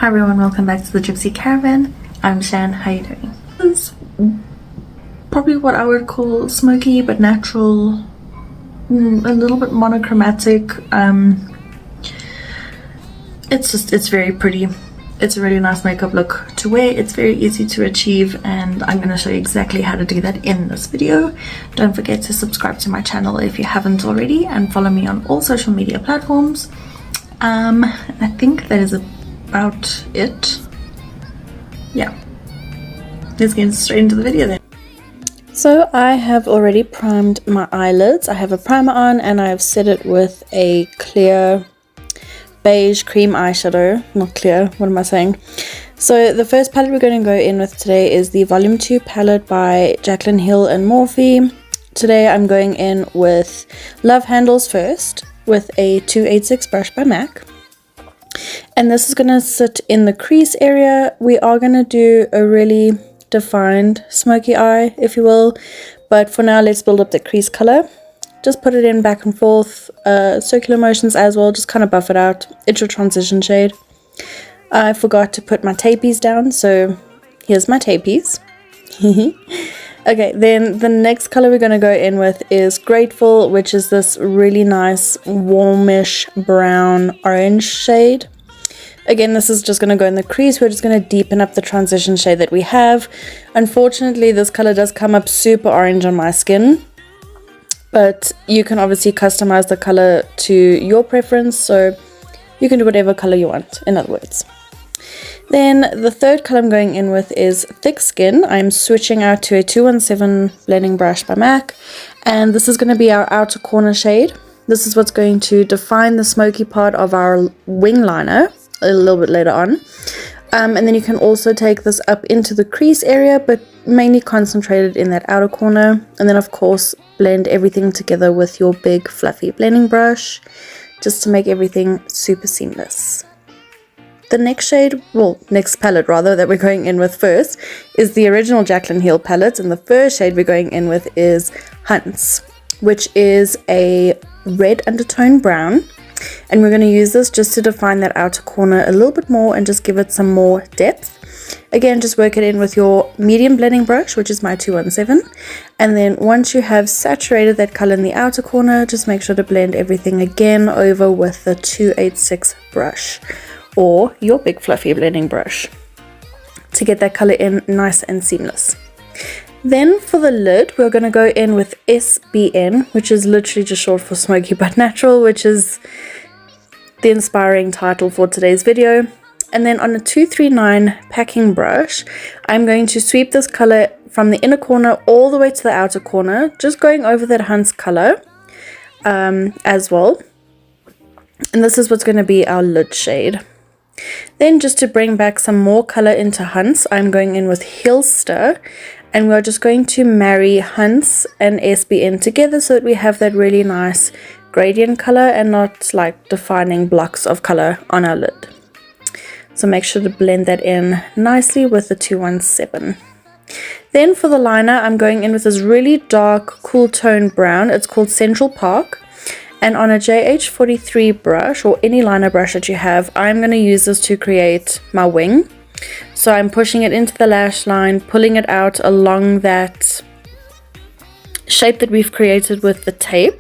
Hi everyone, welcome back to the Gypsy Caravan. I'm Shan, how you doing? This is probably what I would call smoky but natural, a little bit monochromatic. It's very pretty. It's a really nice makeup look to wear. It's very easy to achieve, and I'm going to show you exactly how to do that in this video. Don't forget to subscribe to my channel if you haven't already, and follow me on all social media platforms. I think that is about it. Yeah, let's get straight into the video then. So I have already primed my eyelids. I have a primer on and I've set it with a clear beige cream eyeshadow. Not clear, what am I saying? So the first palette we're going to go in with today is the Volume 2 palette by Jaclyn Hill and Morphe. Today I'm going in with Love Handles first with a 286 brush by MAC. And this is going to sit in the crease area. We are going to do a really defined smoky eye, if you will. But for now, let's build up the crease color. Just put it in back and forth, circular motions as well. Just kind of buff it out. It's your transition shade. I forgot to put my tapies down, so here's my tapies. Okay, then the next color we're going to go in with is Grateful, which is this really nice warmish brown orange shade. Again, this is just going to go in the crease. We're just going to deepen up the transition shade that we have. Unfortunately, this color does come up super orange on my skin, but you can obviously customize the color to your preference, so you can do whatever color you want, in other words. Then the third color I'm going in with is Thick Skin. I'm switching out to a 217 blending brush by MAC, and this is going to be our outer corner shade. This is what's going to define the smoky part of our wing liner a little bit later on. And then you can also take this up into the crease area, but mainly concentrated in that outer corner. And then of course blend everything together with your big fluffy blending brush, just to make everything super seamless. The next shade, well, next palette rather, that we're going in with first is the original Jaclyn Hill palette, and the first shade we're going in with is Hunts, which is a red undertone brown, and we're going to use this just to define that outer corner a little bit more and just give it some more depth. Again, just work it in with your medium blending brush, which is my 217, and then once you have saturated that color in the outer corner, just make sure to blend everything again over with the 286 brush or your big fluffy blending brush to get that color in nice and seamless. Then for the lid, we're going to go in with SBN, which is literally just short for Smoky But Natural, which is the inspiring title for today's video. And then on a 239 packing brush, I'm going to sweep this color from the inner corner all the way to the outer corner, just going over that Hunts color as well. And this is what's going to be our lid shade. Then just to bring back some more color into Hunts, I'm going in with Hillster, and we're just going to marry Hunts and SBN together so that we have that really nice gradient color and not like defining blocks of color on our lid. So make sure to blend that in nicely with the 217. Then for the liner, I'm going in with this really dark cool tone brown. It's called Central Park. And on a JH43 brush, or any liner brush that you have, I'm going to use this to create my wing. So I'm pushing it into the lash line, pulling it out along that shape that we've created with the tape.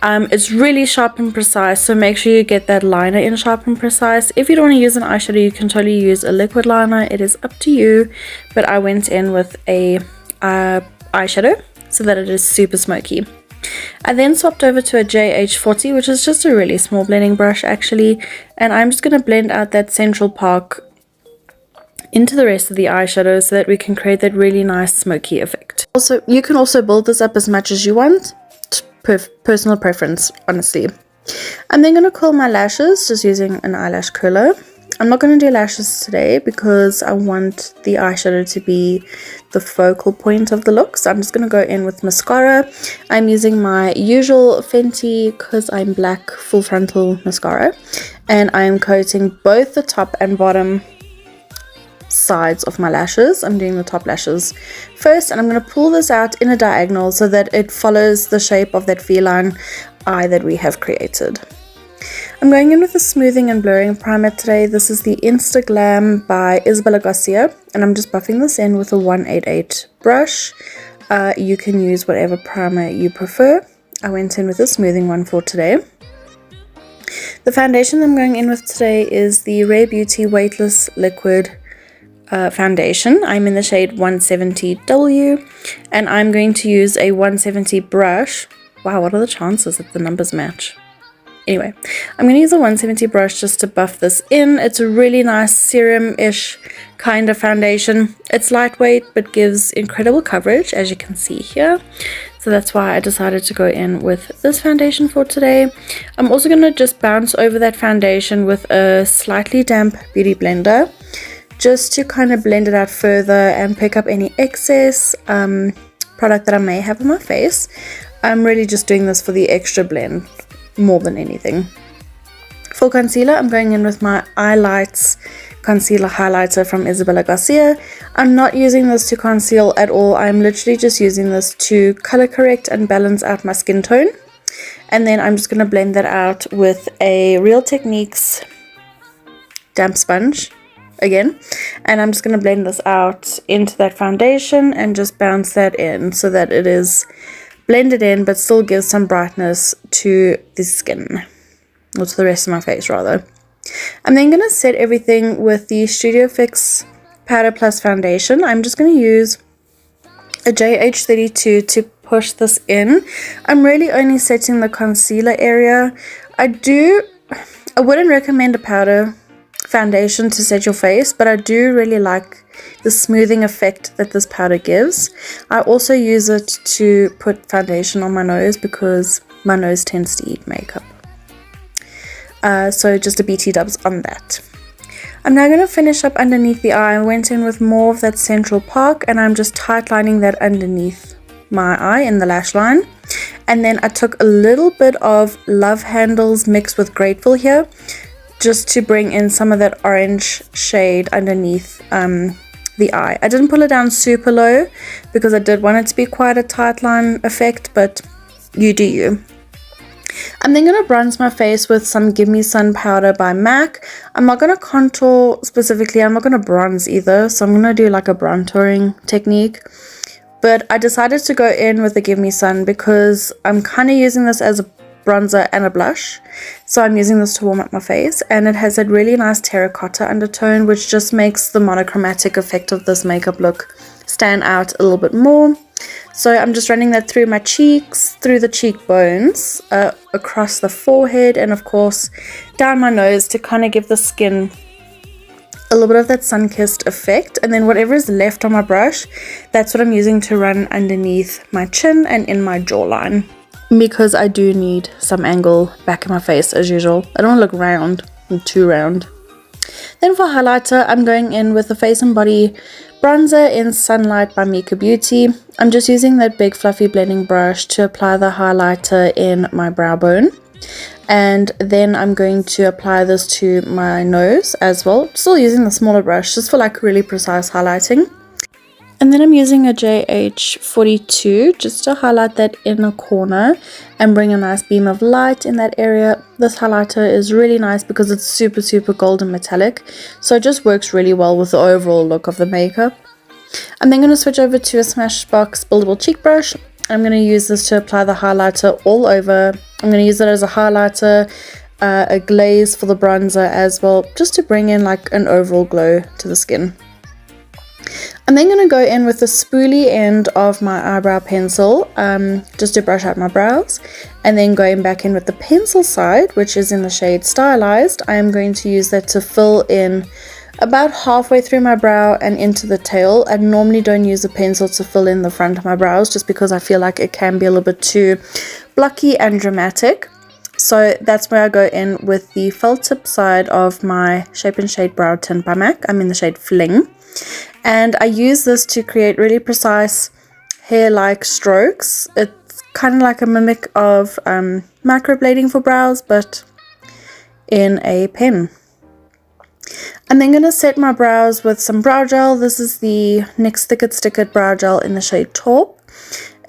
It's really sharp and precise, so make sure you get that liner in sharp and precise. If you don't want to use an eyeshadow, you can totally use a liquid liner. It is up to you, but I went in with a eyeshadow so that it is super smoky. I then swapped over to a JH40, which is just a really small blending brush actually, and I'm just going to blend out that Central Park into the rest of the eyeshadow so that we can create that really nice smoky effect. Also, you can also build this up as much as you want, personal preference honestly. I'm then going to curl my lashes just using an eyelash curler. I'm not going to do lashes today because I want the eyeshadow to be the focal point of the look. So I'm just going to go in with mascara. I'm using my usual Fenty Cause I'm Black full frontal mascara. And I'm coating both the top and bottom sides of my lashes. I'm doing the top lashes first, and I'm going to pull this out in a diagonal so that it follows the shape of that feline eye that we have created. I'm going in with a smoothing and blurring primer today. This is the Insta Glam by Isabella Garcia, and I'm just buffing this in with a 188 brush. You can use whatever primer you prefer. I went in with a smoothing one for today. The foundation I'm going in with today is the Rare Beauty Weightless Liquid foundation. I'm in the shade 170W, and I'm going to use a 170 brush. Wow, what are the chances that the numbers match? Anyway, I'm going to use a 170 brush just to buff this in. It's a really nice serum-ish kind of foundation. It's lightweight but gives incredible coverage, as you can see here. So that's why I decided to go in with this foundation for today. I'm also going to just bounce over that foundation with a slightly damp beauty blender, just to kind of blend it out further and pick up any excess product that I may have on my face. I'm really just doing this for the extra blend more than anything. For concealer, I'm going in with my Eye Lights concealer highlighter from Isabella Garcia. I'm not using this to conceal at all. I'm literally just using this to color correct and balance out my skin tone. And then I'm just going to blend that out with a Real Techniques damp sponge again, and I'm just going to blend this out into that foundation and just bounce that in so that it is blended in but still gives some brightness to the skin, or to the rest of my face rather. I'm then going to set everything with the Studio Fix Powder Plus foundation. I'm just going to use a JH32 to push this in. I'm really only setting the concealer area. I wouldn't recommend a powder foundation to set your face, but I do really like the smoothing effect that this powder gives. I also use it to put foundation on my nose because my nose tends to eat makeup. So just a BT dubs on that. I'm now going to finish up underneath the eye. I went in with more of that Central Park, and I'm just tightlining that underneath my eye in the lash line. And then I took a little bit of Love Handles mixed with Grateful here, just to bring in some of that orange shade underneath the eye. I didn't pull it down super low because I did want it to be quite a tight line effect, but you do you. I'm then going to bronze my face with some Give Me Sun powder by MAC. I'm not going to contour specifically, I'm not going to bronze either, so I'm going to do like a bronzing technique. But I decided to go in with the Give Me Sun because I'm kind of using this as a bronzer and a blush, so I'm using this to warm up my face, and it has that really nice terracotta undertone which just makes the monochromatic effect of this makeup look stand out a little bit more. So I'm just running that through my cheeks, through the cheekbones, across the forehead, and of course down my nose to kind of give the skin a little bit of that sun-kissed effect. And then whatever is left on my brush, that's what I'm using to run underneath my chin and in my jawline, because I do need some angle back in my face as usual. I don't want to look round, I'm too round. Then for highlighter, I'm going in with the Face and Body bronzer in Sunlight by Mika Beauty. I'm just using that big fluffy blending brush to apply the highlighter in my brow bone. And then I'm going to apply this to my nose as well. Still using the smaller brush just for like really precise highlighting. And then I'm using a JH42 just to highlight that inner corner and bring a nice beam of light in that area. This highlighter is really nice because it's super golden metallic, so it just works really well with the overall look of the makeup. I'm then going to switch over to a Smashbox Buildable Cheek Brush. I'm going to use this to apply the highlighter all over. I'm going to use it as a highlighter, a glaze for the bronzer as well, just to bring in like an overall glow to the skin. I'm then going to go in with the spoolie end of my eyebrow pencil, just to brush out my brows, and then going back in with the pencil side, which is in the shade Stylized. I am going to use that to fill in about halfway through my brow and into the tail. I normally don't use a pencil to fill in the front of my brows just because I feel like it can be a little bit too blocky and dramatic. So that's where I go in with the felt tip side of my Shape and Shade Brow Tint by MAC. I'm in the shade Fling. And I use this to create really precise hair-like strokes. It's kind of like a mimic of microblading for brows, but in a pen. I'm then going to set my brows with some brow gel. This is the NYX Thick It Stick It brow gel in the shade Taupe.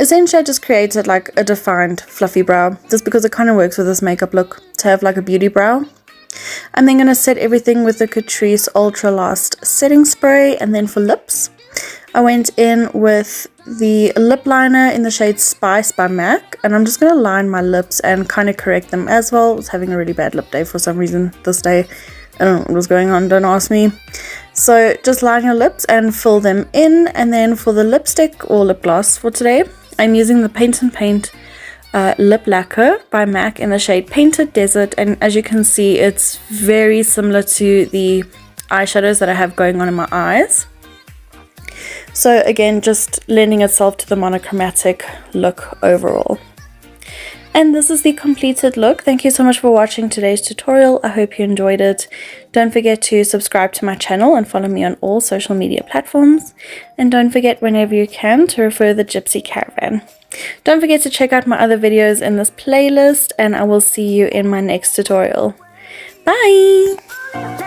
Essentially, I just created like a defined fluffy brow, just because it kind of works with this makeup look to have like a beauty brow. I'm then going to set everything with the Catrice Ultra Last setting spray. And then for lips, I went in with the lip liner in the shade Spice by MAC, and I'm just going to line my lips and kind of correct them as well. I was having a really bad lip day for some reason this day. I don't know what was going on, don't ask me. So just line your lips and fill them in. And then for the lipstick or lip gloss for today, I'm using the Paint and Paint lip lacquer by MAC in the shade Painted Desert, and as you can see, it's very similar to the eyeshadows that I have going on in my eyes. So again, just lending itself to the monochromatic look overall. And this is the completed look. Thank you so much for watching today's tutorial. I hope you enjoyed it. Don't forget to subscribe to my channel and follow me on all social media platforms. And don't forget, whenever you can, to refer the Gypsy Caravan. Don't forget to check out my other videos in this playlist, and I will see you in my next tutorial. Bye!